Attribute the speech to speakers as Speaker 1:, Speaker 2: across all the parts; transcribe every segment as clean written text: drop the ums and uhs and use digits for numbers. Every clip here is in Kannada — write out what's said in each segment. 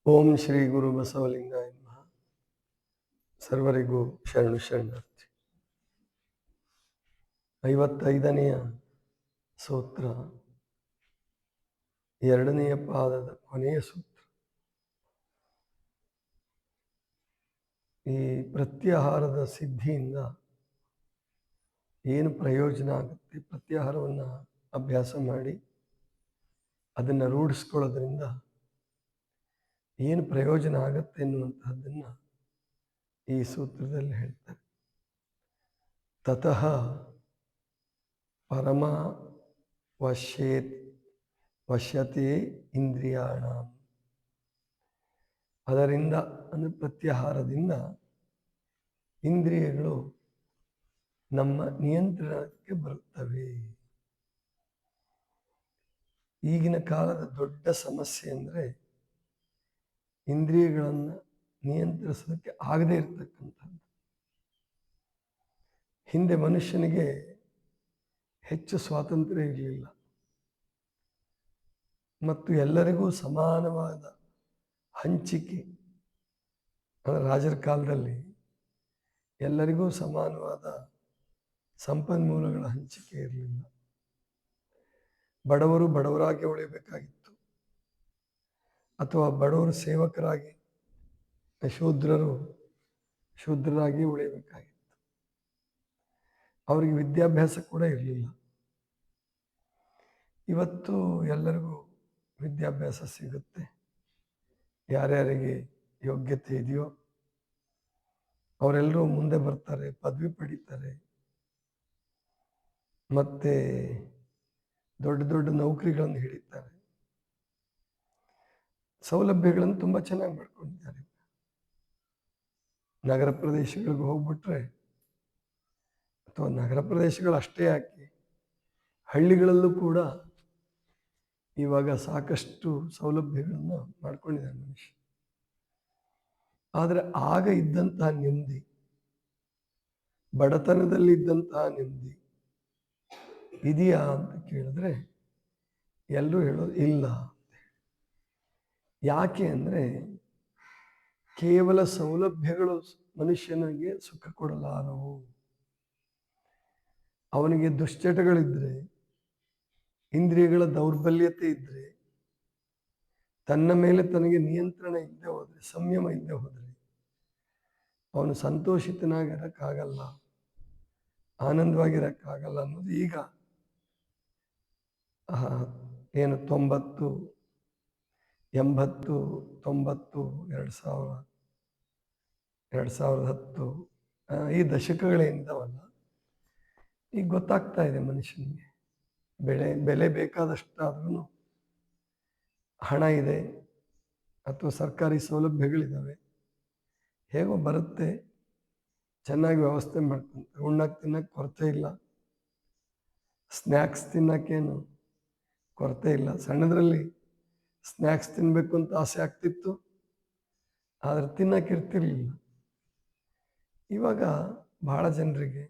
Speaker 1: ಓಂ ಶ್ರೀ ಗುರು ಬಸವಲಿಂಗಾಯ ನಮಃ. ಸರ್ವರಿಗೂ ಶರಣು ಶರಣಾರ್ಥಿ. 55ನೆಯ ಸೂತ್ರ, 2ನೆಯ ಪಾದದ ಕೊನೆಯ ಸೂತ್ರ. ಈ ಪ್ರತ್ಯಾಹಾರದ ಸಿದ್ಧಿಯಿಂದ ಏನು ಪ್ರಯೋಜನ ಆಗುತ್ತೆ, ಪ್ರತ್ಯಾಹಾರವನ್ನು ಅಭ್ಯಾಸ ಮಾಡಿ ಅದನ್ನು ರೂಢಿಸ್ಕೊಳ್ಳೋದ್ರಿಂದ ಏನು ಪ್ರಯೋಜನ ಆಗುತ್ತೆ ಎನ್ನುವಂತಹದ್ದನ್ನು ಈ ಸೂತ್ರದಲ್ಲಿ ಹೇಳ್ತಾರೆ. ತತಃ ಪರಮ ವಶ್ಯತೆ ಇಂದ್ರಿಯಾಣ. ಅದರಿಂದ ಅಂದರೆ ಪ್ರತ್ಯಾಹಾರದಿಂದ ಇಂದ್ರಿಯಗಳು ನಮ್ಮ ನಿಯಂತ್ರಣಕ್ಕೆ ಬರುತ್ತವೆ. ಈಗಿನ ಕಾಲದ ದೊಡ್ಡ ಸಮಸ್ಯೆ ಅಂದರೆ ಇಂದ್ರಿಯಗಳನ್ನು ನಿಯಂತ್ರಿಸೋದಕ್ಕೆ ಆಗದೇ ಇರತಕ್ಕಂಥದ್ದು. ಹಿಂದೆ ಮನುಷ್ಯನಿಗೆ ಹೆಚ್ಚು ಸ್ವಾತಂತ್ರ್ಯ ಇರಲಿಲ್ಲ ಮತ್ತು ಎಲ್ಲರಿಗೂ ಸಮಾನವಾದ ಹಂಚಿಕೆ, ಅಂದರೆ ರಾಜರ ಕಾಲದಲ್ಲಿ ಎಲ್ಲರಿಗೂ ಸಮಾನವಾದ ಸಂಪನ್ಮೂಲಗಳ ಹಂಚಿಕೆ ಇರಲಿಲ್ಲ. ಬಡವರು ಬಡವರಾಗಿ ಉಳಿಯಬೇಕಾಗಿತ್ತು, ಅಥವಾ ಬಡವರು ಸೇವಕರಾಗಿ, ಶೂದ್ರರು ಶೂದ್ರರಾಗಿ ಉಳಿಯಬೇಕಾಗಿತ್ತು. ಅವರಿಗೆ ವಿದ್ಯಾಭ್ಯಾಸ ಕೂಡ ಇರಲಿಲ್ಲ. ಇವತ್ತು ಎಲ್ಲರಿಗೂ ವಿದ್ಯಾಭ್ಯಾಸ ಸಿಗುತ್ತೆ. ಯಾರ್ಯಾರಿಗೆ ಯೋಗ್ಯತೆ ಇದೆಯೋ ಅವರೆಲ್ಲರೂ ಮುಂದೆ ಬರ್ತಾರೆ, ಪದವಿ ಪಡೀತಾರೆ, ಮತ್ತೆ ದೊಡ್ಡ ದೊಡ್ಡ ನೌಕರಿಗಳನ್ನು ಹಿಡಿತಾರೆ. ಸೌಲಭ್ಯಗಳನ್ನು ತುಂಬ ಚೆನ್ನಾಗಿ ಮಾಡ್ಕೊಂಡಿದ್ದಾರೆ. ನಗರ ಪ್ರದೇಶಗಳಿಗೆ ಹೋಗ್ಬಿಟ್ರೆ, ಅಥವಾ ನಗರ ಪ್ರದೇಶಗಳು ಅಷ್ಟೇ ಯಾಕೆ, ಹಳ್ಳಿಗಳಲ್ಲೂ ಕೂಡ ಇವಾಗ ಸಾಕಷ್ಟು ಸೌಲಭ್ಯಗಳನ್ನು ಮಾಡ್ಕೊಂಡಿದ್ದಾರೆ ಮನುಷ್ಯ. ಆದರೆ ಆಗ ಇದ್ದಂತಹ ನೆಮ್ಮದಿ, ಬಡತನದಲ್ಲಿ ಇದ್ದಂತಹ ನೆಮ್ಮದಿ ಇದೆಯಾ ಅಂತ ಕೇಳಿದ್ರೆ ಎಲ್ಲರೂ ಹೇಳೋದು ಇಲ್ಲ. ಯಾಕೆ ಅಂದರೆ ಕೇವಲ ಸೌಲಭ್ಯಗಳು ಮನುಷ್ಯನಿಗೆ ಸುಖ ಕೊಡಲಾರವು. ಅವನಿಗೆ ದುಶ್ಚಟಗಳಿದ್ರೆ, ಇಂದ್ರಿಯಗಳ ದೌರ್ಬಲ್ಯತೆ ಇದ್ದರೆ, ತನ್ನ ಮೇಲೆ ತನಗೆ ನಿಯಂತ್ರಣ ಇಲ್ಲದೆ ಹೋದರೆ, ಸಂಯಮ ಇಲ್ಲದೆ ಹೋದರೆ ಅವನು ಸಂತೋಷಿತನಾಗಿರೋಕ್ಕಾಗಲ್ಲ, ಆನಂದವಾಗಿರೋಕ್ಕಾಗಲ್ಲ ಅನ್ನೋದು ಈಗ ಏನು 90, 80, 90, 2000, 2010 ಈ ದಶಕಗಳೇನಿದ್ದಾವಲ್ಲ, ಈಗ ಗೊತ್ತಾಗ್ತಾ ಇದೆ ಮನುಷ್ಯನಿಗೆ. ಬೆಲೆ ಬೇಕಾದಷ್ಟಾದ್ರೂ ಹಣ ಇದೆ, ಅಥವಾ ಸರ್ಕಾರಿ ಸೌಲಭ್ಯಗಳಿದ್ದಾವೆ, ಹೇಗೋ ಬರುತ್ತೆ, ಚೆನ್ನಾಗಿ ವ್ಯವಸ್ಥೆ ಮಾಡ್ಕೊಂತಾರೆ. ಉಣ್ಣಕ್ಕೆ ತಿನ್ನಕ್ಕೆ ಕೊರತೆ ಇಲ್ಲ, ಸ್ನ್ಯಾಕ್ಸ್ ತಿನ್ನೋಕ್ಕೇನು ಕೊರತೆ ಇಲ್ಲ. ಸಣ್ಣದರಲ್ಲಿ ಸ್ನ್ಯಾಕ್ಸ್ ತಿನ್ನಬೇಕು ಅಂತ ಆಸೆ ಆಗ್ತಿತ್ತು, ಆದರೆ ತಿನ್ನಕ್ಕೆ ಇರ್ತಿರ್ಲಿಲ್ಲ. ಇವಾಗ ಭಾಳ ಜನರಿಗೆ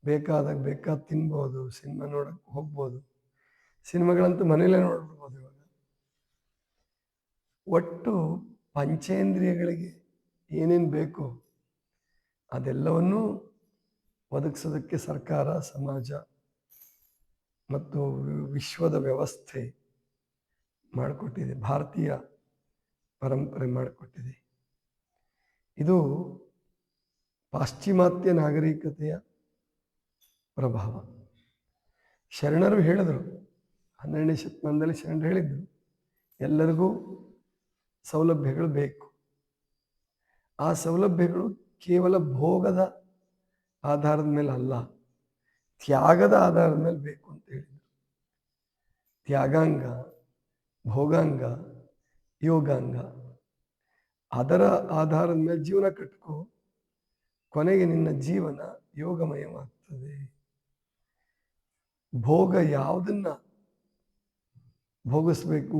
Speaker 1: ಬೇಕಾದಾಗ ಬೇಕಾದ ತಿನ್ಬೋದು, ಸಿನಿಮಾ ನೋಡಕ್ಕೆ ಹೋಗ್ಬೋದು, ಸಿನಿಮಾಗಳಂತೂ ಮನೇಲೇ ನೋಡ್ಬಿಡ್ಬೋದು. ಇವಾಗ ಒಟ್ಟು ಪಂಚೇಂದ್ರಿಯಗಳಿಗೆ ಏನೇನು ಬೇಕೋ ಅದೆಲ್ಲವನ್ನೂ ಒದಗಿಸೋದಕ್ಕೆ ಸರ್ಕಾರ, ಸಮಾಜ ಮತ್ತು ವಿಶ್ವದ ವ್ಯವಸ್ಥೆ ಮಾಡಿಕೊಟ್ಟಿದೆ, ಭಾರತೀಯ ಪರಂಪರೆ ಮಾಡಿಕೊಟ್ಟಿದೆ. ಇದು ಪಾಶ್ಚಿಮಾತ್ಯ ನಾಗರಿಕತೆಯ ಪ್ರಭಾವ. ಶರಣರು ಹೇಳಿದರು, 12ನೇ ಶತಮಾನದಲ್ಲಿ ಶರಣರು ಹೇಳಿದರು, ಎಲ್ಲರಿಗೂ ಸೌಲಭ್ಯಗಳು ಬೇಕು. ಆ ಸೌಲಭ್ಯಗಳು ಕೇವಲ ಭೋಗದ ಆಧಾರದ ಮೇಲೆ ಅಲ್ಲ, ತ್ಯಾಗದ ಆಧಾರದ ಮೇಲೆ ಬೇಕು ಅಂತ ಹೇಳಿದರು. ತ್ಯಾಗಾಂಗ, ಭೋಗಾಂಗ, ಯೋಗಾಂಗ, ಅದರ ಆಧಾರದ ಮೇಲೆ ಜೀವನ ಕಟ್ಕೋ, ಕೊನೆಗೆ ನಿನ್ನ ಜೀವನ ಯೋಗಮಯವಾಗ್ತದೆ. ಭೋಗ ಯಾವುದನ್ನ ಭೋಗಿಸ್ಬೇಕು,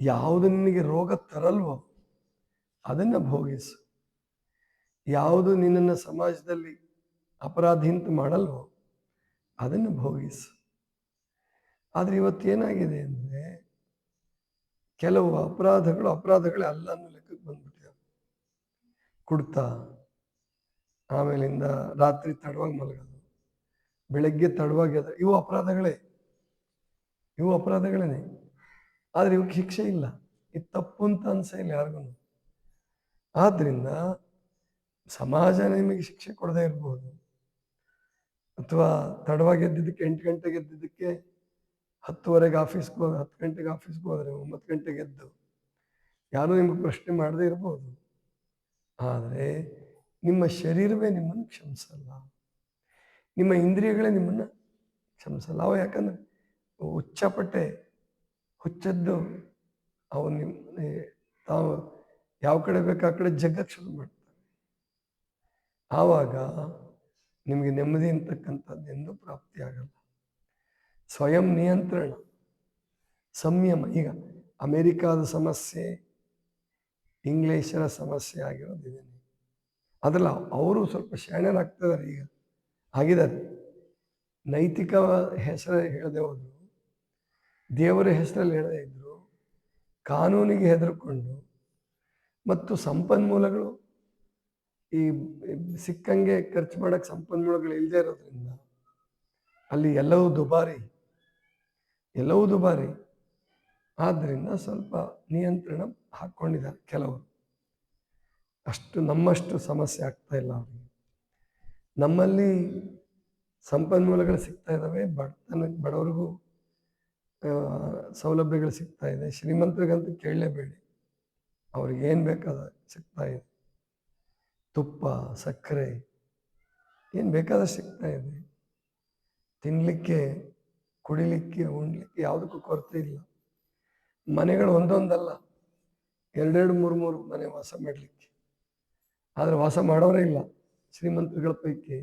Speaker 1: ಯಾವುದು ನಿನಗೆ ರೋಗ ತರಲ್ವೋ ಅದನ್ನು ಭೋಗಿಸು, ಯಾವುದು ನಿನ್ನನ್ನು ಸಮಾಜದಲ್ಲಿ ಅಪರಾಧಿ ಅಂತ ಮಾಡಲ್ವೋ ಅದನ್ನು ಭೋಗಿಸು. ಆದರೆ ಇವತ್ತೇನಾಗಿದೆ ಅಂದರೆ ಕೆಲವು ಅಪರಾಧಗಳೇ ಅಲ್ಲ ಅನ್ನೋ ಲೆಕ್ಕಕ್ಕೆ ಬಂದ್ಬಿಟ್ಟಿವೆ. ಕುಡ್ತ, ಆಮೇಲಿಂದ ರಾತ್ರಿ ತಡವಾಗಿ ಮಲಗೋದು, ಬೆಳಗ್ಗೆ ತಡವಾಗಿ ಎದ್ದು, ಇವು ಅಪರಾಧಗಳೇನೆ. ಆದ್ರೆ ಇವಕ್ಕೆ ಶಿಕ್ಷೆ ಇಲ್ಲ. ಇದು ತಪ್ಪು ಅಂತ ಅನ್ಸೇ ಇಲ್ಲ ಯಾರಿಗೂ. ಆದ್ರಿಂದ ಸಮಾಜ ನಿಮಗೆ ಶಿಕ್ಷೆ ಕೊಡದೇ ಇರ್ಬೋದು, ಅಥವಾ ತಡವಾಗಿ ಎದ್ದಿದ್ದಕ್ಕೆ 8 ಗಂಟೆಗೆ ಎದ್ದಿದ್ದಕ್ಕೆ 10:30ಗೆ ಆಫೀಸ್ಗೆ 10 ಗಂಟೆಗೆ ಆಫೀಸ್ಗೆ ಹೋದ್ರೆ 9 ಗಂಟೆಗೆ ಎದ್ದು ಯಾರೂ ನಿಮ್ಗೆ ಪ್ರಶ್ನೆ ಮಾಡದೇ ಇರ್ಬೋದು. ಆದರೆ ನಿಮ್ಮ ಶರೀರವೇ ನಿಮ್ಮನ್ನು ಕ್ಷಮಿಸಲ್ಲ, ನಿಮ್ಮ ಇಂದ್ರಿಯಗಳೇ ನಿಮ್ಮನ್ನು ಕ್ಷಮಿಸಲ್ಲ. ಅವ ಯಾಕಂದ್ರೆ ಹುಚ್ಚಪಟ್ಟೆ ಹುಚ್ಚದ್ದು ಅವು ತಾವು ಯಾವ ಕಡೆ ಬೇಕು ಆ ಕಡೆ ಜಗ್ಗಕ್ಕೆ ಶುರು ಮಾಡ್ತಾರೆ. ಆವಾಗ ನಿಮಗೆ ನೆಮ್ಮದಿ ಅಂತಕ್ಕಂಥದ್ದು ಎಂದೂ ಪ್ರಾಪ್ತಿಯಾಗಲ್ಲ. ಸ್ವಯಂ ನಿಯಂತ್ರಣ, ಸಂಯಮ. ಈಗ ಅಮೆರಿಕಾದ ಸಮಸ್ಯೆ, ಇಂಗ್ಲಿಷರ ಸಮಸ್ಯೆ ಆಗಿರೋದಿದೆ. ಅದಲ್ಲ, ಅವರು ಸ್ವಲ್ಪ ಶಾಣರಾಗ್ತಿದ್ದಾರೆ, ಈಗ ಆಗಿದ್ದಾರೆ. ನೈತಿಕ ಹೆಸರು ಹೇಳದೆ ಹೋದ್ರು, ದೇವರ ಹೆಸರಲ್ಲಿ ಹೇಳದೇ ಇದ್ರು, ಕಾನೂನಿಗೆ ಹೆದರ್ಕೊಂಡು ಮತ್ತು ಸಂಪನ್ಮೂಲಗಳು ಈ ಸಿಕ್ಕಂಗೆ ಖರ್ಚು ಮಾಡೋಕ್ಕೆ ಸಂಪನ್ಮೂಲಗಳು ಇಲ್ಲದೆ ಇರೋದ್ರಿಂದ ಅಲ್ಲಿ ಎಲ್ಲವೂ ದುಬಾರಿ. ಆದ್ದರಿಂದ ಸ್ವಲ್ಪ ನಿಯಂತ್ರಣ ಹಾಕ್ಕೊಂಡಿದ್ದಾರೆ ಕೆಲವರು. ನಮ್ಮಷ್ಟು ಸಮಸ್ಯೆ ಆಗ್ತಾ ಇಲ್ಲ ಅವರಿಗೆ. ನಮ್ಮಲ್ಲಿ ಸಂಪನ್ಮೂಲಗಳು ಸಿಗ್ತಾ ಇದ್ದಾವೆ, ಬಡವರಿಗೂ ಸೌಲಭ್ಯಗಳು ಸಿಗ್ತಾ ಇದೆ. ಶ್ರೀಮಂತರಿಗಂತೂ ಕೇಳಲೇಬೇಡಿ, ಅವ್ರಿಗೆ ಏನು ಬೇಕಾದ ಸಿಗ್ತಾ ಇದೆ. ತುಪ್ಪ, ಸಕ್ಕರೆ, ಏನು ಬೇಕಾದಷ್ಟು ಸಿಗ್ತಾ ಇದೆ. ತಿನ್ನಲಿಕ್ಕೆ, ಕುಡಿಲಿಕ್ಕೆ, ಉಣ್ಲಿಕ್ಕೆ ಯಾವುದಕ್ಕೂ ಕೊರತೆ ಇಲ್ಲ. ಮನೆಗಳು ಒಂದೊಂದಲ್ಲ, 2 3 ಮನೆ ವಾಸ ಮಾಡಲಿಕ್ಕೆ. ಆದರೆ ವಾಸ ಮಾಡೋರೇ ಇಲ್ಲ. ಶ್ರೀಮಂತರುಗಳ ಪೈಕಿ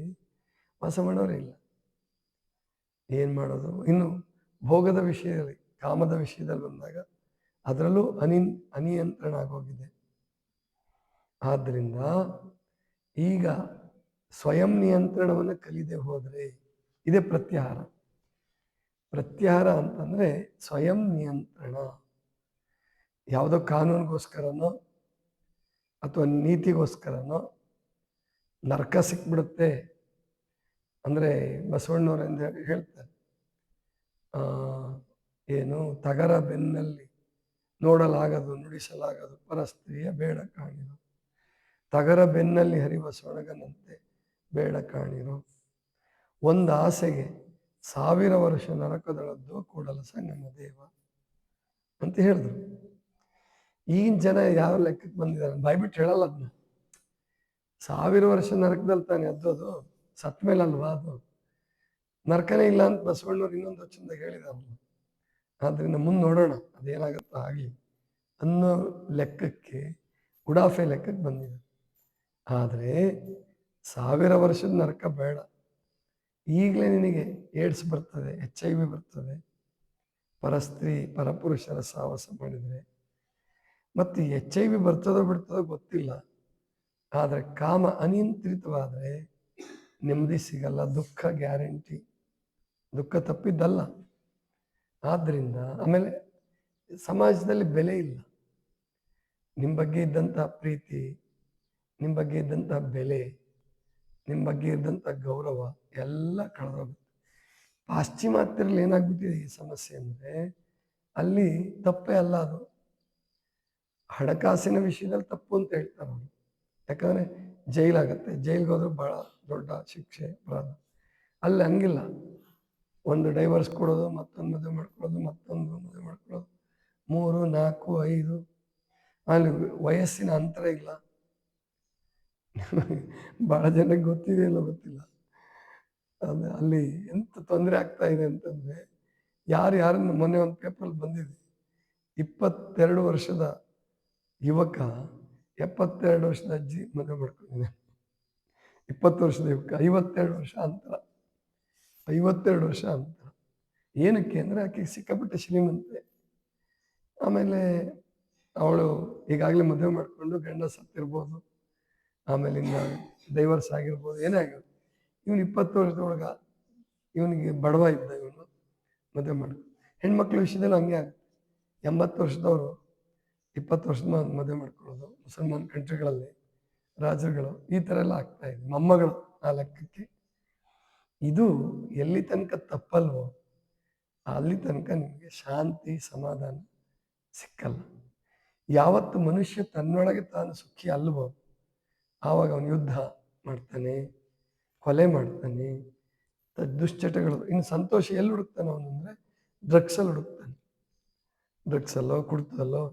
Speaker 1: ವಾಸ ಮಾಡೋರೇ ಇಲ್ಲ. ಏನು ಮಾಡೋದು? ಇನ್ನು ಭೋಗದ ವಿಷಯದಲ್ಲಿ, ಕಾಮದ ವಿಷಯದಲ್ಲಿ ಬಂದಾಗ ಅದರಲ್ಲೂ ಅನಿಯಂತ್ರಣ ಆಗೋಗಿದೆ. ಆದ್ದರಿಂದ ಈಗ ಸ್ವಯಂ ನಿಯಂತ್ರಣವನ್ನು ಕಲಿದೆ ಹೋದರೆ ಇದೇ ಪ್ರತ್ಯಾಹಾರ. ಪ್ರತ್ಯಾಹಾರ ಅಂತಂದರೆ ಸ್ವಯಂ ನಿಯಂತ್ರಣ. ಯಾವುದೋ ಕಾನೂನಿಗೋಸ್ಕರನೋ ಅಥವಾ ನೀತಿಗೋಸ್ಕರನೋ ನರಕ ಸಿಕ್ಬಿಡುತ್ತೆ ಅಂದರೆ ಬಸವಣ್ಣವರಿಂದ ಹೇಳ್ತಾರೆ, ಏನು ತಗರ ಬೆನ್ನಲ್ಲಿ ನೋಡಲಾಗದು ನುಡಿಸಲಾಗದು ಪರಸ್ತ್ರೀಯ ಬೇಡ ಕಾಣಿರೋ, ತಗರ ಬೆನ್ನಲ್ಲಿ ಹರಿವ ಸೊಣಗನಂತೆ ಬೇಡ ಕಾಣಿರೋ, ಒಂದು ಆಸೆಗೆ 1000 ವರ್ಷ ನರಕದೊಳದ್ದು ಕೂಡಲ ಸಂಗಮ ದೇವ ಅಂತ ಹೇಳಿದ್ರು. ಈಗಿನ ಜನ ಯಾವ ಲೆಕ್ಕಕ್ಕೆ ಬಂದಿದ್ದಾರೆ ಬಾಯ್ಬಿಟ್ಟು ಹೇಳಲ್ಲ. ಅದನ್ನ 1000 ವರ್ಷ ನರಕದಲ್ಲಿ ತಾನೆ ಅದ್ದೋದು, ಸತ್ ಮೇಲೆ ಅಲ್ವಾ ಅದು? ನರಕನೇ ಇಲ್ಲ ಅಂತ ಬಸವಣ್ಣವ್ರು ಇನ್ನೊಂದು ವಚನದಾಗ ಹೇಳಿದಾರಲ್ಲ. ಆದ್ದರಿಂದ ಮುಂದೆ ನೋಡೋಣ ಅದೇನಾಗುತ್ತೋ ಆಗಲಿ ಅನ್ನೋ ಲೆಕ್ಕಕ್ಕೆ, ಉಡಾಫೆ ಲೆಕ್ಕಕ್ಕೆ ಬಂದಿದೆ. ಆದರೆ 1000 ವರ್ಷದ ನರಕ ಬೇಡ. ಈಗಲೇ ನಿನಗೆ ಏಡ್ಸ್ ಬರ್ತದೆ, HIV ಬರ್ತದೆ, ಪರಸ್ತ್ರೀ ಪರಪುರುಷರ ಸಹವಾಸ ಮಾಡಿದರೆ. ಮತ್ತು HIV ಬರ್ತದೋ ಬಿಡ್ತದೋ ಗೊತ್ತಿಲ್ಲ. ಆದರೆ ಕಾಮ ಅನಿಯಂತ್ರಿತವಾದರೆ ನೆಮ್ಮದಿ ಸಿಗಲ್ಲ, ದುಃಖ ಗ್ಯಾರಂಟಿ, ದುಃಖ ತಪ್ಪಿದ್ದಲ್ಲ. ಆದ್ದರಿಂದ ಆಮೇಲೆ ಸಮಾಜದಲ್ಲಿ ಬೆಲೆ ಇಲ್ಲ. ನಿಮ್ಮ ಬಗ್ಗೆ ಇದ್ದಂಥ ಪ್ರೀತಿ, ನಿಮ್ಮ ಬಗ್ಗೆ ಇದ್ದಂಥ ಬೆಲೆ, ನಿಮ್ಮ ಬಗ್ಗೆ ಇದ್ದಂಥ ಗೌರವ ಎಲ್ಲ ಕಳೆದೋಗುತ್ತೆ. ಪಾಶ್ಚಿಮಾತ್ಯರಲ್ಲಿ ಏನಾಗ್ಬಿಟ್ಟಿದೆ ಈ ಸಮಸ್ಯೆ ಅಂದರೆ, ಅಲ್ಲಿ ತಪ್ಪೇ ಅಲ್ಲ ಅದು. ಹಣಕಾಸಿನ ವಿಷಯದಲ್ಲಿ ತಪ್ಪು ಅಂತ ಹೇಳ್ತಾರೆ ಅವರು. ಯಾಕಂದರೆ ಜೈಲಾಗತ್ತೆ, ಜೈಲಿಗೆ ಹೋದ್ರೆ ಭಾಳ ದೊಡ್ಡ ಶಿಕ್ಷೆ, ಅಪರಾಧ. ಅಲ್ಲಿ ಹಂಗಿಲ್ಲ. ಒಂದು ಡೈವರ್ಸ್ ಕೊಡೋದು, ಮತ್ತೊಂದು ಮದುವೆ ಮಾಡ್ಕೊಳ್ಳೋದು, ಮತ್ತೊಂದು ಮದುವೆ ಮಾಡ್ಕೊಳ್ಳೋದು, 3 4 5. ಅಲ್ಲಿ ವಯಸ್ಸಿನ ಅಂತರ ಇಲ್ಲ. ಭಾಳ ಜನಕ್ಕೆ ಗೊತ್ತಿದೆಯಲ್ಲ ಗೊತ್ತಿಲ್ಲ. ಅಲ್ಲಿ ಎಂತ ತೊಂದರೆ ಆಗ್ತಾ ಇದೆ ಅಂತಂದರೆ, ಯಾರನ್ನು ಮೊನ್ನೆ ಒಂದು ಪೇಪರಲ್ಲಿ ಬಂದಿದೆ, 22 ವರ್ಷದ ಯುವಕ 72 ವರ್ಷದ ಅಜ್ಜಿ ಮದುವೆ ಮಾಡ್ಕೊಂಡಿದ್ದಾನೆ. 20 ವರ್ಷದ ಯುವಕ 52 ವರ್ಷ ಅಂತರ. 52 ವರ್ಷ ಅಂತರ. ಏನಕ್ಕೆ ಅಂದರೆ ಆಕೆಗೆ ಸಿಕ್ಕಾಪಟ್ಟೆ ಶ್ರೀಮಂತೆ. ಆಮೇಲೆ ಅವಳು ಈಗಾಗಲೇ ಮದುವೆ ಮಾಡಿಕೊಂಡು ಗಂಡ ಸತ್ತಿರ್ಬೋದು, ಆಮೇಲಿಂದ ಡೈವರ್ಸ್ ಆಗಿರ್ಬೋದು, ಏನೇ ಆಗಿರ್ಬೋದು. ಇವನು 20 ವರ್ಷದೊಳಗ, ಇವನಿಗೆ ಬಡವ ಇದ್ದ, ಇವನು ಮದುವೆ ಮಾಡ್ಕೊಂಡು. ಹೆಣ್ಮಕ್ಳ ವಿಷಯದಲ್ಲಿ ಹಂಗೆ ಆಗುತ್ತೆ. 80 ವರ್ಷದವರು 20 ವರ್ಷದ ಮದುವೆ ಮಾಡ್ಕೊಳ್ಳೋದು ಮುಸಲ್ಮಾನ್ ಕಂಟ್ರಿಗಳಲ್ಲಿ ರಾಜರುಗಳು ಈ ಥರ ಎಲ್ಲ ಆಗ್ತಾ ಇದೆ. ಮೊಮ್ಮಗಳು ಆ ಲೆಕ್ಕಕ್ಕೆ. ಇದು ಎಲ್ಲಿ ತನಕ ತಪ್ಪಲ್ವೋ ಅಲ್ಲಿ ತನಕ ನಿಮಗೆ ಶಾಂತಿ ಸಮಾಧಾನ ಸಿಕ್ಕಲ್ಲ. ಯಾವತ್ತು ಮನುಷ್ಯ ತನ್ನೊಳಗೆ ತಾನು ಸುಖಿ ಅಲ್ವೋ ಆವಾಗ ಅವನು ಯುದ್ಧ ಮಾಡ್ತಾನೆ, ಕೊಲೆ ಮಾಡ್ತಾನೆ, ದುಶ್ಚಟಗಳು. ಇನ್ನು ಸಂತೋಷ ಎಲ್ಲಿ ಹುಡುಕ್ತಾನೆ ಅವನು ಅಂದರೆ ಡ್ರಗ್ಸಲ್ಲಿ ಹುಡುಕ್ತಾನೆ. ಡ್ರಗ್ಸಲ್ಲೋ, ಕುಡ್ತದಲ್ಲೋ,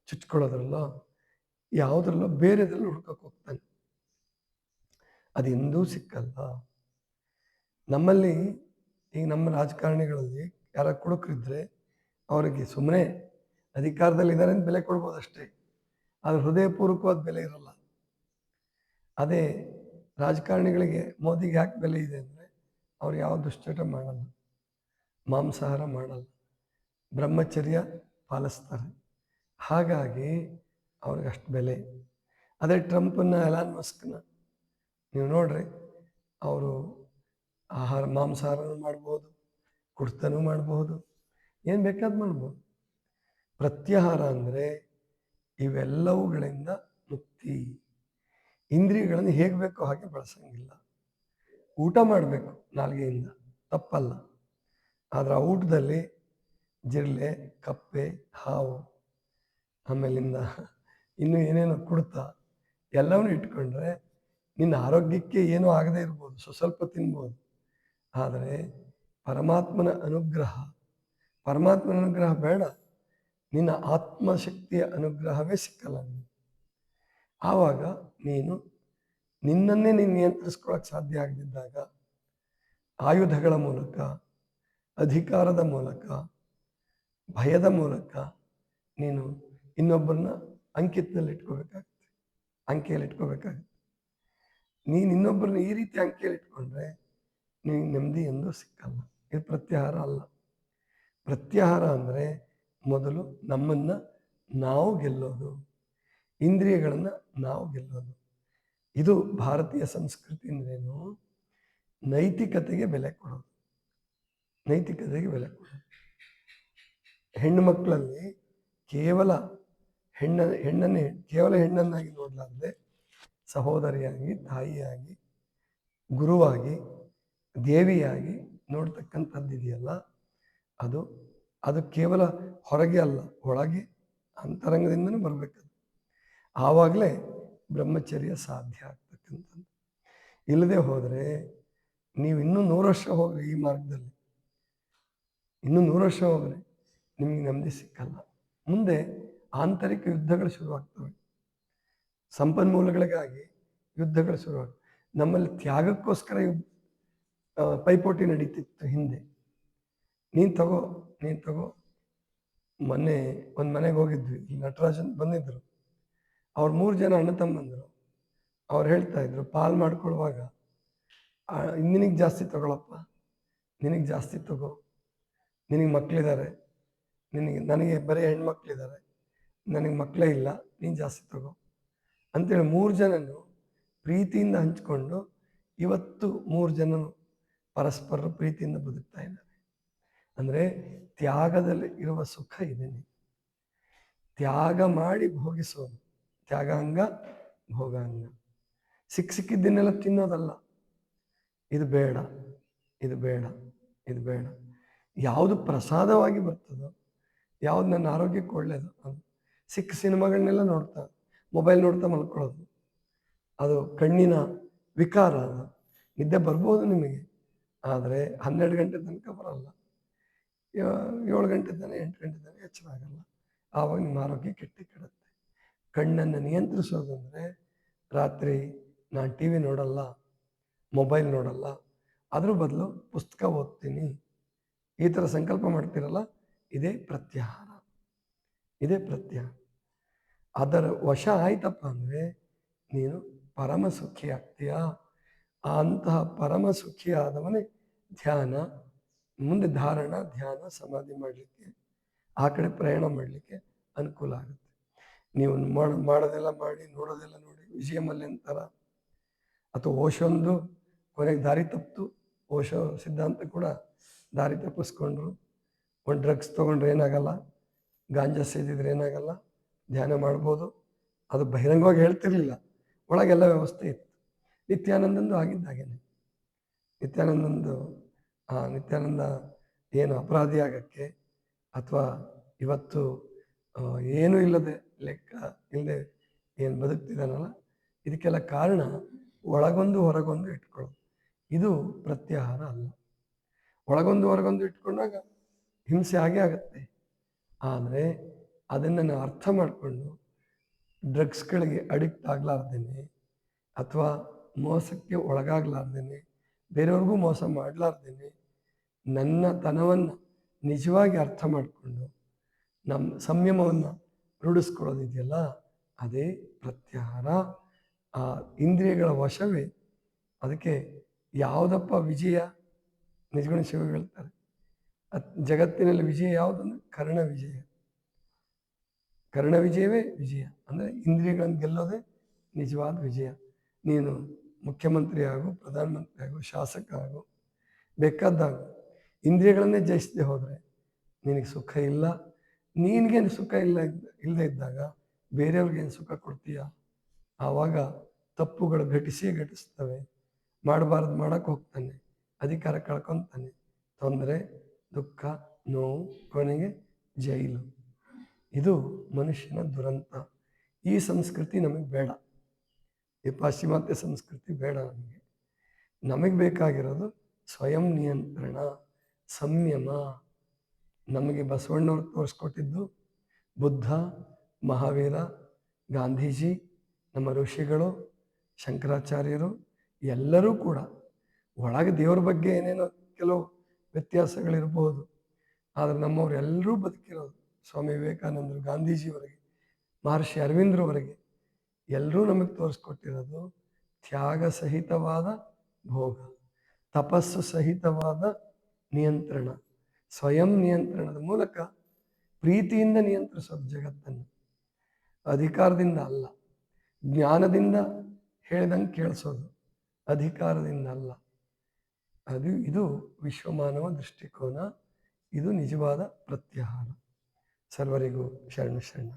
Speaker 1: ಚುಚ್ಕೊಳ್ಳೋದ್ರಲ್ಲೋ, ಯಾವುದ್ರಲ್ಲೋ ಬೇರೆದ್ರಲ್ಲೂ ಹುಡ್ಕಕ್ಕೆ ಹೋಗ್ತಾನೆ. ಅದೆಂದೂ ಸಿಕ್ಕಲ್ಲ. ನಮ್ಮಲ್ಲಿ ಈಗ ನಮ್ಮ ರಾಜಕಾರಣಿಗಳಲ್ಲಿ ಯಾರ ಕುಡುಕರಿದ್ರೆ ಅವರಿಗೆ ಸುಮ್ಮನೆ ಅಧಿಕಾರದಲ್ಲಿದ್ದಾರೆ ಅಂತ ಬೆಲೆ ಕೊಡ್ಬೋದು ಅಷ್ಟೇ, ಆದರೆ ಹೃದಯಪೂರ್ವಕವಾದ ಬೆಲೆ ಇರಲ್ಲ. ಅದೇ ರಾಜಕಾರಣಿಗಳಿಗೆ ಮೋದಿಗೆ ಯಾಕೆ ಬೆಲೆ ಇದೆ ಅಂದರೆ ಅವ್ರು ಯಾವ ದುಶ್ಚಟ ಮಾಡಲ್ಲ, ಮಾಂಸಾಹಾರ ಮಾಡಲ್ಲ, ಬ್ರಹ್ಮಚರ್ಯ ಪಾಲಿಸ್ತಾರೆ. ಹಾಗಾಗಿ ಅವ್ರಿಗೆ ಅಷ್ಟು ಬೆಲೆ. ಅದೇ ಟ್ರಂಪನ್ನ, ಎಲಾನ್ ಮಸ್ಕ್ನ ನೀವು ನೋಡ್ರಿ, ಅವರು ಮಾಂಸಾಹಾರನೂ ಮಾಡ್ಬೋದು, ಕುಡ್ತನೂ ಮಾಡ್ಬೋದು, ಏನು ಬೇಕಾದ್ ಮಾಡ್ಬೋದು. ಪ್ರತ್ಯಾಹಾರ ಅಂದರೆ ಇವೆಲ್ಲವುಗಳಿಂದ ಮುಕ್ತಿ. ಇಂದ್ರಿಯಗಳನ್ನು ಹೇಗೆ ಬೇಕೋ ಹಾಗೆ ಬಳಸಂಗಿಲ್ಲ. ಊಟ ಮಾಡಬೇಕು ನಾಲ್ಗೆಯಿಂದ, ತಪ್ಪಲ್ಲ. ಆದರೆ ಆ ಊಟದಲ್ಲಿ ಜಿರಳೆ, ಕಪ್ಪೆ, ಹಾವು, ಆಮೇಲಿಂದ ಇನ್ನೂ ಏನೇನೋ ಕುಡ್ತಾ ಎಲ್ಲವನ್ನೂ ಇಟ್ಕೊಂಡ್ರೆ ನಿನ್ನ ಆರೋಗ್ಯಕ್ಕೆ ಏನೂ ಆಗದೇ ಇರ್ಬೋದು, ಸ್ವಲ್ಪ ತಿನ್ಬೋದು. ಆದರೆ ಪರಮಾತ್ಮನ ಅನುಗ್ರಹ ಬೇಡ, ನಿನ್ನ ಆತ್ಮಶಕ್ತಿಯ ಅನುಗ್ರಹವೇ ಸಿಕ್ಕಲ್ಲ ನೀನು. ಆವಾಗ ನಿನ್ನನ್ನೇ ನೀನು ನಿಯಂತ್ರಿಸ್ಕೊಳ್ಳೋಕೆ ಸಾಧ್ಯ ಆಗದಿದ್ದಾಗ ಆಯುಧಗಳ ಮೂಲಕ, ಅಧಿಕಾರದ ಮೂಲಕ, ಭಯದ ಮೂಲಕ ನೀನು ಇನ್ನೊಬ್ಬರನ್ನ ಅಂಕಿತದಲ್ಲಿ ಅಂಕೆಯಲ್ಲಿ ಇಟ್ಕೋಬೇಕಾಗುತ್ತೆ. ನೀನು ಇನ್ನೊಬ್ಬರನ್ನ ಈ ರೀತಿ ಅಂಕೆಯಲ್ಲಿ ಇಟ್ಕೊಂಡ್ರೆ ನಿನಗೆ ನೆಮ್ಮದಿ ಎಂದೂ ಸಿಕ್ಕಲ್ಲ. ಇದು ಪ್ರತ್ಯಾಹಾರ ಅಲ್ಲ. ಪ್ರತ್ಯಾಹಾರ ಅಂದರೆ ಮೊದಲು ನಮ್ಮನ್ನು ನಾವು ಗೆಲ್ಲೋದು, ಇಂದ್ರಿಯಗಳನ್ನು ನಾವು ಗೆಲ್ಲೋದು. ಇದು ಭಾರತೀಯ ಸಂಸ್ಕೃತಿ ಅಂದ್ರೇನು, ನೈತಿಕತೆಗೆ ಬೆಲೆ ಕೊಡೋದು. ನೈತಿಕತೆಗೆ ಬೆಲೆ ಕೊಡೋದು. ಹೆಣ್ಣು ಮಕ್ಕಳಲ್ಲಿ ಕೇವಲ ಹೆಣ್ಣನ್ನಾಗಿ ನೋಡಲಾರದೆ ಸಹೋದರಿಯಾಗಿ, ತಾಯಿಯಾಗಿ, ಗುರುವಾಗಿ, ದೇವಿಯಾಗಿ ನೋಡ್ತಕ್ಕಂಥದ್ದು ಇದೆಯಲ್ಲ, ಅದು ಕೇವಲ ಹೊರಗೆ ಅಲ್ಲ, ಒಳಗೆ ಅಂತರಂಗದಿಂದನೂ ಬರಬೇಕದು. ಆವಾಗಲೇ ಬ್ರಹ್ಮಚರ್ಯ ಸಾಧ್ಯ ಆಗ್ತಕ್ಕಂಥದ್ದು. ಇಲ್ಲದೆ ಹೋದರೆ ನೀವು ಇನ್ನೂ 100 ವರ್ಷ ಹೋಗ್ರಿ ಈ ಮಾರ್ಗದಲ್ಲಿ, ಇನ್ನೂ 100 ವರ್ಷ ಹೋಗ್ರಿ, ನಿಮಗೆ ನೆಮ್ಮದಿ ಸಿಕ್ಕಲ್ಲ. ಮುಂದೆ ಆಂತರಿಕ ಯುದ್ಧಗಳು ಶುರುವಾಗ್ತವೆ, ಸಂಪನ್ಮೂಲಗಳಿಗಾಗಿ ಯುದ್ಧಗಳು ಶುರುವಾಗ್ತವೆ. ನಮ್ಮಲ್ಲಿ ತ್ಯಾಗಕ್ಕೋಸ್ಕರ ಪೈಪೋಟಿ ನಡೀತಿತ್ತು ಹಿಂದೆ. ನೀನು ತಗೋ. ಮೊನ್ನೆ ಒಂದು ಮನೆಗೆ ಹೋಗಿದ್ವಿ, ಈ ನಟರಾಜನ್ ಬಂದಿದ್ದರು. ಅವ್ರು 3 ಜನ ಅಣ್ಣ ತಮ್ಮಂದರು. ಅವ್ರು ಹೇಳ್ತಾ ಇದ್ರು, ಪಾಲ್ ಮಾಡ್ಕೊಳ್ಳುವಾಗ ನಿನಗೆ ಜಾಸ್ತಿ ತಗೊಳಪ್ಪ, ನಿನಗೆ ಜಾಸ್ತಿ ತಗೋ, ನಿನಗೆ ಮಕ್ಕಳಿದ್ದಾರೆ, ನನಗೆ ಬರೀ ಹೆಣ್ಮಕ್ಳಿದ್ದಾರೆ, ನನಗೆ ಮಕ್ಕಳೇ ಇಲ್ಲ, ನೀನು ಜಾಸ್ತಿ ತಗೋ ಅಂತೇಳಿ 3 ಜನನು ಪ್ರೀತಿಯಿಂದ ಹಂಚ್ಕೊಂಡು ಇವತ್ತು 3 ಜನನು ಪರಸ್ಪರ ಪ್ರೀತಿಯಿಂದ ಬದುಕ್ತಾ ಇದ್ದಾರೆ. ಅಂದರೆ ತ್ಯಾಗದಲ್ಲಿ ಇರುವ ಸುಖ ಇದೆ. ತ್ಯಾಗ ಮಾಡಿ ಭೋಗಿಸೋದು, ತ್ಯಾಗಾಂಗ ಭೋಗಾಂಗ. ಸಿಕ್ಕಿದ್ದನ್ನೆಲ್ಲ ತಿನ್ನೋದಲ್ಲ. ಇದು ಬೇಡ, ಇದು ಬೇಡ, ಇದು ಬೇಡ. ಯಾವುದು ಪ್ರಸಾದವಾಗಿ ಬರ್ತದೋ, ಯಾವುದು ನನ್ನ ಆರೋಗ್ಯಕ್ಕೆ ಒಳ್ಳೆಯದು, ಅದು ಸಿನಿಮಾಗಳನ್ನೆಲ್ಲ ಮೊಬೈಲ್ ನೋಡ್ತಾ ಮಲ್ಕೊಳ್ಳೋದು, ಅದು ಕಣ್ಣಿನ ವಿಕಾರ. ಅದು ನಿದ್ದೆ ಬರ್ಬೋದು ನಿಮಗೆ, ಆದರೆ 12 ಗಂಟೆ ತನಕ ಬರಲ್ಲ, 7 ಗಂಟೆ ತನಕ, 8 ಗಂಟೆ ತನಕ ಎಚ್ಚರ ಆಗಲ್ಲ. ಆವಾಗ ನಿಮ್ಮ ಆರೋಗ್ಯ ಕೆಡುತ್ತೆ. ಕಣ್ಣನ್ನು ನಿಯಂತ್ರಿಸೋದು ಅಂದರೆ ರಾತ್ರಿ ನಾನು ಟಿ ವಿ ನೋಡಲ್ಲ, ಮೊಬೈಲ್ ನೋಡಲ್ಲ, ಅದ್ರ ಬದಲು ಪುಸ್ತಕ ಓದ್ತೀನಿ, ಈ ಥರ ಸಂಕಲ್ಪ ಮಾಡ್ತೀರಲ್ಲ, ಇದೇ ಪ್ರತ್ಯಾಹಾರ. ಅದರ ವಶ ಆಯ್ತಪ್ಪ ಅಂದರೆ ನೀನು ಪರಮ ಸುಖಿ ಆಗ್ತೀಯ. ಅಂತಹ ಪರಮ ಸುಖಿ ಆದವನೇ ಧ್ಯಾನ, ಮುಂದೆ ಧಾರಣ, ಧ್ಯಾನ, ಸಮಾಧಿ ಮಾಡಲಿಕ್ಕೆ, ಆ ಕಡೆ ಪ್ರಯಾಣ ಮಾಡಲಿಕ್ಕೆ ಅನುಕೂಲ ಆಗುತ್ತೆ. ನೀವು ಮಾಡೋದೆಲ್ಲ ಮಾಡಿ, ನೋಡೋದೆಲ್ಲ ನೋಡಿ, ವಿಜಯ ಮಲ್ಯನ್ ಥರ ಅಥವಾ ಓಶೋಂದು ಕೊನೆಗೆ ದಾರಿ ತಪ್ಪಿತು. ಓಶೋ ಸಿದ್ಧಾಂತ ಕೂಡ ದಾರಿ ತಪ್ಪಿಸ್ಕೊಂಡ್ರು. ಒಂದು ಡ್ರಗ್ಸ್ ತೊಗೊಂಡ್ರೆ ಏನಾಗಲ್ಲ, ಗಾಂಜಾ ಸೇದಿದ್ರೆ ಏನಾಗಲ್ಲ, ಧ್ಯಾನ ಮಾಡ್ಬೋದು. ಅದು ಬಹಿರಂಗವಾಗಿ ಹೇಳ್ತಿರ್ಲಿಲ್ಲ, ಒಳಗೆಲ್ಲ ವ್ಯವಸ್ಥೆ ಇತ್ತು. ನಿತ್ಯಾನಂದಂದು ಆಗಿದ್ದಾಗೇನೆ. ನಿತ್ಯಾನಂದ ಏನು ಅಪರಾಧಿ ಆಗಕ್ಕೆ ಅಥವಾ ಇವತ್ತು ಏನೂ ಇಲ್ಲದೆ ಲೆಕ್ಕ ಇಲ್ಲದೆ ಏನು ಬದುಕ್ತಿದ್ದಾನಲ್ಲ, ಇದಕ್ಕೆಲ್ಲ ಕಾರಣ ಒಳಗೊಂದು ಹೊರಗೊಂದು ಇಟ್ಕೊಳ್ಳೋದು. ಇದು ಪ್ರತ್ಯಾಹಾರ ಅಲ್ಲ. ಒಳಗೊಂದು ಹೊರಗೊಂದು ಇಟ್ಕೊಂಡಾಗ ಹಿಂಸೆ ಆಗೇ ಆಗುತ್ತೆ. ಆದರೆ ಅದನ್ನು ನಾನು ಅರ್ಥ ಮಾಡಿಕೊಂಡು ಡ್ರಗ್ಸ್ಗಳಿಗೆ ಅಡಿಕ್ಟ್ ಆಗಲಾರ್ದೇನೆ ಅಥವಾ ಮೋಸಕ್ಕೆ ಒಳಗಾಗಲಾರ್ದೇನೆ, ಬೇರೆಯವ್ರಿಗೂ ಮೋಸ ಮಾಡಲಾರ್ದೇನೆ, ನನ್ನ ತನವನ್ನು ನಿಜವಾಗಿ ಅರ್ಥ ಮಾಡಿಕೊಂಡು ನಮ್ಮ ಸಂಯಮವನ್ನು ರೂಢಿಸ್ಕೊಳ್ಳೋದಿದೆಯಲ್ಲ, ಅದೇ ಪ್ರತ್ಯಾಹಾರ. ಆ ಇಂದ್ರಿಯಗಳ ವಶವೇ. ಅದಕ್ಕೆ ಯಾವುದಪ್ಪ ವಿಜಯ? ನಿಜಗುಣ ಶಿವ ಹೇಳ್ತಾರೆ, ಜಗತ್ತಿನಲ್ಲಿ ವಿಜಯ ಯಾವುದಂದ್ರೆ ಕರ್ಣ ವಿಜಯ. ಕರ್ಣ ವಿಜಯವೇ ವಿಜಯ. ಅಂದರೆ ಇಂದ್ರಿಯಗಳನ್ನು ಗೆಲ್ಲೋದೇ ನಿಜವಾದ ವಿಜಯ. ನೀನು ಮುಖ್ಯಮಂತ್ರಿ ಆಗು, ಪ್ರಧಾನಮಂತ್ರಿ ಆಗು, ಶಾಸಕ ಆಗು, ಬೇಕಾದಾಗ ಇಂದ್ರಿಯಗಳನ್ನೇ ಜಯಿಸದೆ ಹೋದರೆ ನಿನಗೆ ಸುಖ ಇಲ್ಲ. ನಿನಗೇನು ಸುಖ ಇಲ್ಲದೆ ಇದ್ದಾಗ ಬೇರೆಯವ್ರಿಗೇನು ಸುಖ ಕೊಡ್ತೀಯ? ಆವಾಗ ತಪ್ಪುಗಳು ಘಟಿಸ್ತವೆ. ಮಾಡಬಾರ್ದು ಮಾಡೋಕ್ಕೆ ಹೋಗ್ತಾನೆ, ಅಧಿಕಾರ ಕಳ್ಕೊತಾನೆ, ತೊಂದರೆ, ದುಃಖ, ನೋವು, ಕೊನೆಗೆ ಜೈಲು. ಇದು ಮನುಷ್ಯನ ದುರಂತ. ಈ ಸಂಸ್ಕೃತಿ ನಮಗೆ ಬೇಡ. ಈ ಪಾಶ್ಚಿಮಾತ್ಯ ಸಂಸ್ಕೃತಿ ಬೇಡ ನಮಗೆ. ನಮಗೆ ಬೇಕಾಗಿರೋದು ಸ್ವಯಂ ನಿಯಂತ್ರಣ, ಸಂಯಮ. ನಮಗೆ ಬಸವಣ್ಣವ್ರು ತೋರಿಸ್ಕೊಟ್ಟಿದ್ದು ಬುದ್ಧ, ಮಹಾವೀರ, ಗಾಂಧೀಜಿ, ನಮ್ಮ ಋಷಿಗಳು, ಶಂಕರಾಚಾರ್ಯರು ಎಲ್ಲರೂ ಕೂಡ ಒಳಗೆ ದೇವ್ರ ಬಗ್ಗೆ ಏನೇನೋ ಕೆಲವು ವ್ಯತ್ಯಾಸಗಳಿರ್ಬೋದು, ಆದರೆ ನಮ್ಮವ್ರು ಎಲ್ಲರೂ ಬದುಕಿರೋದು ಸ್ವಾಮಿ ವಿವೇಕಾನಂದರು, ಗಾಂಧೀಜಿಯವರೆಗೆ, ಮಹರ್ಷಿ ಅರವಿಂದ್ರವರೆಗೆ ಎಲ್ಲರೂ ನಮಗೆ ತೋರಿಸ್ಕೊಟ್ಟಿರೋದು ತ್ಯಾಗ ಸಹಿತವಾದ ಭೋಗ, ತಪಸ್ಸು ಸಹಿತವಾದ ನಿಯಂತ್ರಣ, ಸ್ವಯಂ ನಿಯಂತ್ರಣದ ಮೂಲಕ ಪ್ರೀತಿಯಿಂದ ನಿಯಂತ್ರಿಸೋದು ಜಗತ್ತನ್ನು. ಅಧಿಕಾರದಿಂದ ಅಲ್ಲ, ಜ್ಞಾನದಿಂದ ಹೇಳಿದಂಗೆ ಕೇಳಿಸೋದು, ಅಧಿಕಾರದಿಂದ ಅಲ್ಲ. ಇದು ವಿಶ್ವಮಾನವ ದೃಷ್ಟಿಕೋನ. ಇದು ನಿಜವಾದ ಪ್ರತ್ಯಾಹಾರ. ಸರ್ವರಿಗೂ ಶರಣ.